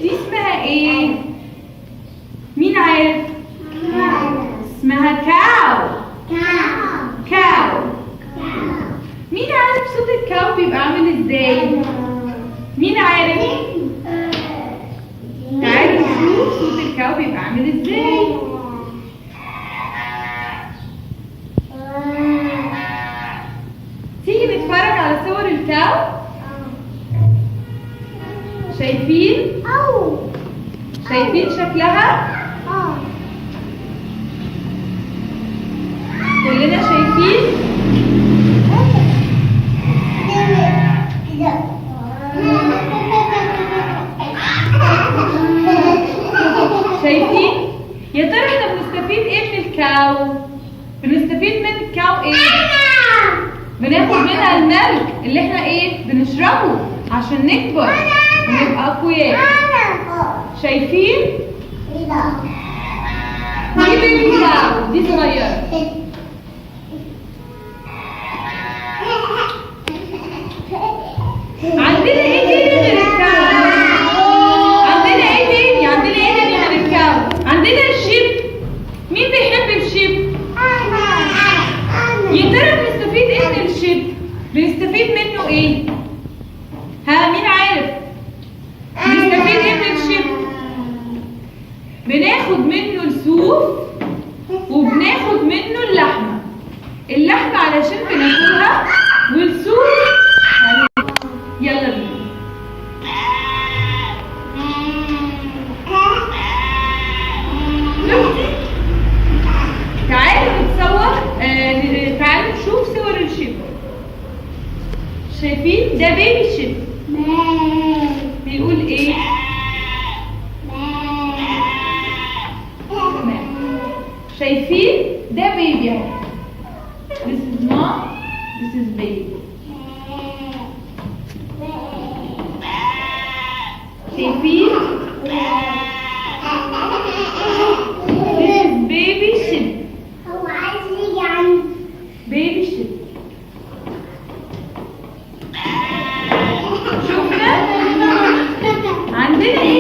دي اسمها ايه؟ مين عارف؟ اسمها كاو. كاو. مين عارف صوت الكاو بيبقى عامل ازاي؟ مين عارف؟ تعالوا نشوف صوت الكاو بيبقى عامل ازاي. تيجي نتفرج على صور الكاو. شايفين؟ شايفين شكلها؟ كلنا شايفين؟ شايفين؟ يا ترى احنا بنستفيد ايه من الكاو؟ بنستفيد من الكاو ايه؟ بناخد منها الملك اللي احنا ايه؟ بنشربه عشان نكبر ونبقى اقوياء. شايفين؟ دي بيبي كاو، دي صغيرة. عندنا ايه تاني غير الكاو؟ عندنا ايه تاني؟ عندنا ايه تاني غير الكاو؟ عندنا الشيب. مين بيحب الشيب؟ يا ترى بنستفيد ايه من الشيب؟ بنستفيد منه ايه؟ ها مين عارف؟ بنستفيد ايه من الشيب؟ بناخد منه الصوف وبناخد منه اللحمة. اللحمة علشان بناكلها والصوف يلا بينا. تعالوا نتصور. تعالوا نشوف صور الشيب. شايفين؟ ده بيبي شيب. بيقول ايه؟ شايفين؟ ده بيبي اهو. This is mom, this is baby. شايفين؟ This is baby sheep. هو عايز يجي عندي. Baby sheep. شفنا؟ عندنا ايه